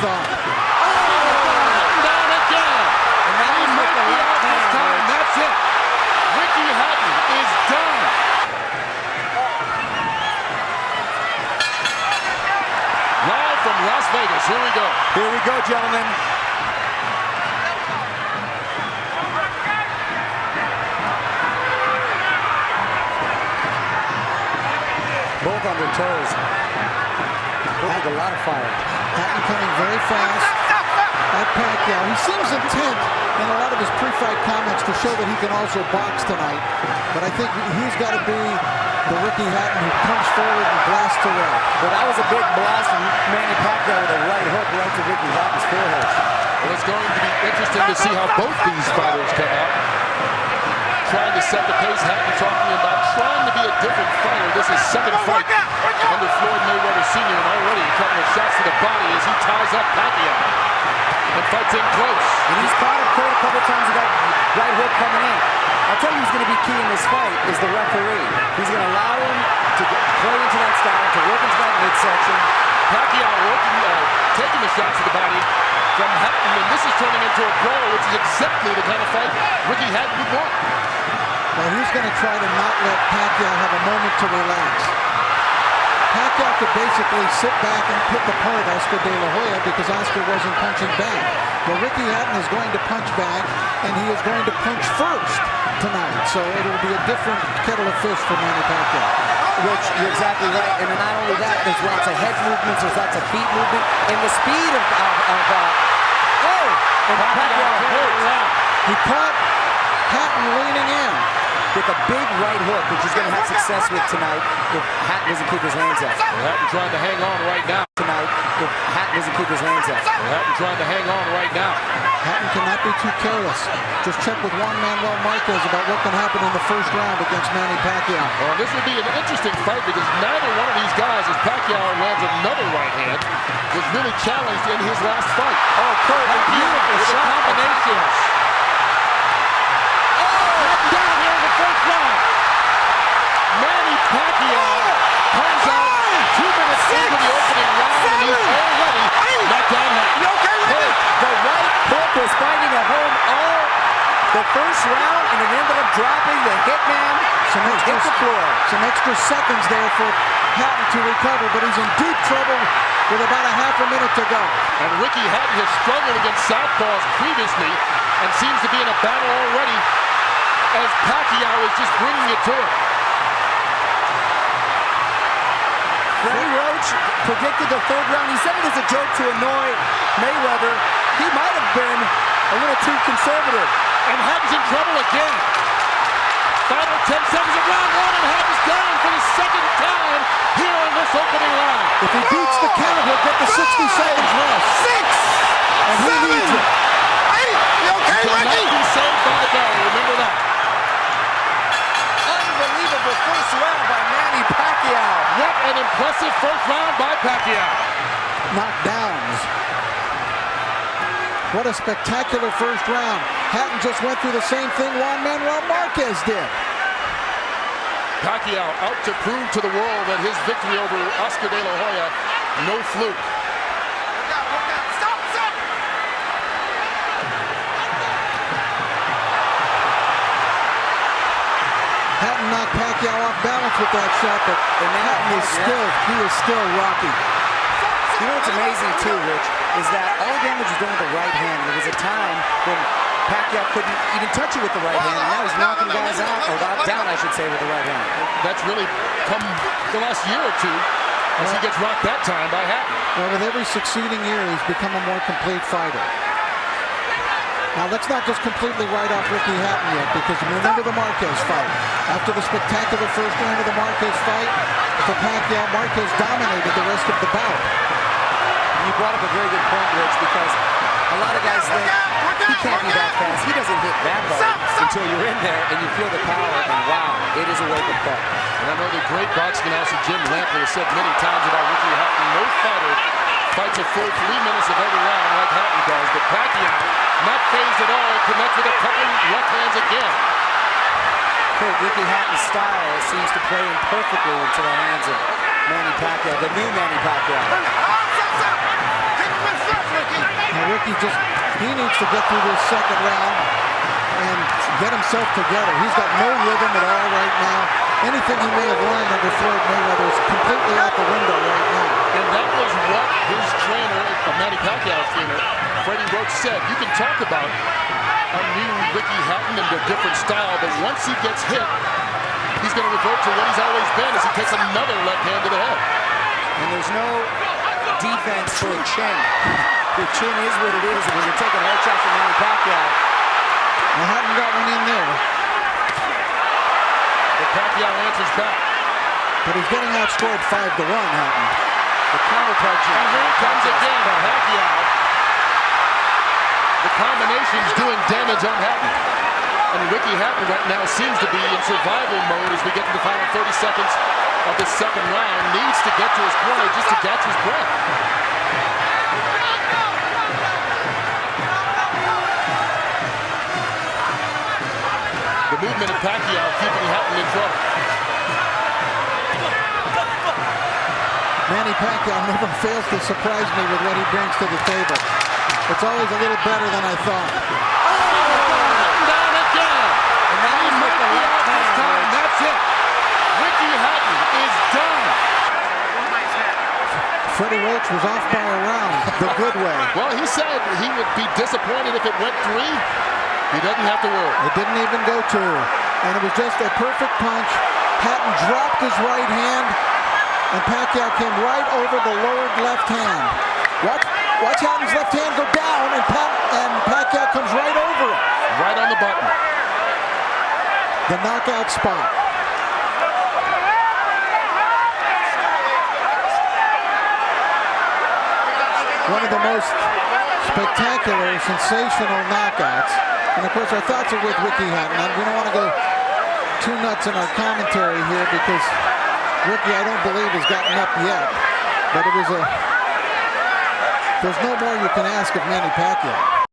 thought. Down again. And now He he's with might the be left out this hand. time. That's it. Ricky Hatton is done. Live from Las Vegas. Here we go. Here we go, gentlemen. Both on their toes. Both with a lot of fire. Hatton coming very fast at Pacquiao. He seems intent in a lot of his pre-fight comments to show that he can also box tonight. But I think he's got to be the Ricky Hatton who comes forward and blasts away. But that was a big blast from Manny Pacquiao with a right hook right to Ricky Hatton's forehead. Well, it's going to be interesting to see how both these fighters come out. Trying to set the pace. Hatton talking about trying to be a different fighter. This is second fight under Floyd Mayweather Sr. and already a couple of shots to the body as he ties up Pacquiao and fights in close. And he's caught him a couple times with that right hook coming in. I'll tell you who's going to be key in this fight is the referee. He's going to allow him to play into that style, to work into that midsection. Pacquiao taking the shots to the body from Hatton, and this is turning into a brawl, which is exactly the kind of fight Ricky Hatton would want. Well, he's going to try to not let Pacquiao have a moment to relax. Pacquiao could basically sit back and pick apart Oscar De La Hoya because Oscar wasn't punching back. Well, Ricky Hatton is going to punch back, and he is going to punch first tonight. So it'll be a different kettle of fish for Manny Pacquiao. Which, you're exactly right. And not only that, there's lots of head movements, there's lots of feet movement, and the speed of and Pacquiao hurt. He caught Hatton leaning in With a big right hook, which he's going to have success with tonight if Hatton doesn't keep his hands up. Hatton trying to hang on right now. Tonight, if Hatton doesn't keep his hands up. Hatton trying to hang on right now. Hatton cannot be too careless. Just check with Juan Manuel Marquez about what can happen in the first round against Manny Pacquiao. Well, this will be an interesting fight because neither one of these guys, as Pacquiao lands another right hand, was really challenged in his last fight. Oh, Kurt, a beautiful With the shot. combinations. Hatton down here in the first round. Manny Pacquiao comes out 2 minutes into the opening round, and he's already knocked down Hatton. The right hook was finding a home all the first round, and it ended up dropping the hitman. Hit the floor. Some extra seconds there for Hatton to recover, but he's in deep trouble with about a half a minute to go. And Ricky Hatton has struggled against southpaws previously and seems to be in a battle already as Pacquiao is just bringing it to him. Freddie Roach predicted the third round. He said it as a joke to annoy Mayweather. He might have been a little too conservative. And Hatton's in trouble again. Final 10 seconds of round one, and Hatton's down for the second time here in this opening round. If he beats the count, he'll get the 60 seconds left. And he needs it. He cannot be saved by the bell. Remember that. Unbelievable first round by Manny Pacquiao. What an impressive first round by Pacquiao. Knockdowns. What a spectacular first round. Hatton just went through the same thing Juan Manuel Marquez did. Pacquiao out to prove to the world that his victory over Oscar De La Hoya, no fluke. Hatton knocked Pacquiao off balance with that shot, but Hatton is still rocky. You know what's amazing too, Rich, is that all damage was done with the right hand. There was a time when Pacquiao couldn't even touch it with the right hand, and now he's knocking guys out, or down, I should say, with the right hand. That's really come the last year or two as he gets rocked that time by Hatton. Well, with every succeeding year, he's become a more complete fighter. Now, let's not just completely write off Ricky Hatton yet, because remember the Marquez fight. After the spectacular first round of the Marquez fight, for Pacquiao, Marquez dominated the rest of the bout. You brought up a very good point, Rich, because a lot of guys think he can't be that fast. He doesn't hit that hard until you're in there and you feel the power, and wow, it is a wake-up call. And I know the great boxing announcer Jim Lampley has said many times about Ricky Hatton, no fighter fights a full 3 minutes of every round like Hatton does, but Pacquiao, not phased at all, connects with a couple left hands again. Ricky Hatton's style seems to play in perfectly into the hands of Manny Pacquiao, the new Manny Pacquiao. Ricky he needs to get through this second round and get himself together. He's got no rhythm at all right now. Anything he may have learned under Floyd Mayweather is completely out the window right now. And that was what his trainer, Manny Pacquiao's trainer, Freddie Roach, said. You can talk about a new Ricky Hatton and a different style, but once he gets hit, he's going to revert to what he's always been as he takes another left hand to the head. And there's no defense for a chin. Your chin is what it is when you're taking hard shots from Manny Pacquiao. I haven't got one in there. But Pacquiao answers back. But he's getting outscored 5-1, Hatton. The counterpunch. And here it comes again, Pacquiao. The combination's doing damage on Hatton. And Ricky Hatton right now seems to be in survival mode as we get to the final 30 seconds of the second round. Needs to get to his corner just to catch his breath. The movement of Pacquiao keeping Hatton in trouble. Manny Pacquiao never fails to surprise me with what he brings to the table. It's always a little better than I thought. Down again. And that was with the left hand. Time. That's it. Ricky Hatton is done. Freddie Roach was off by a round the good way. Well, he said he would be disappointed if it went 3. He doesn't have to worry. It didn't even go 2. And it was just a perfect punch. Hatton dropped his right hand, and Pacquiao came right over the lowered left hand. Watch Hatton's left hand go down, and Pacquiao comes right over it. Right on the button. The knockout spot. One of the most spectacular, sensational knockouts. And of course, our thoughts are with Ricky Hatton. We don't want to go too nuts in our commentary here because Ricky, I don't believe, has gotten up yet. But there's no more you can ask of Manny Pacquiao.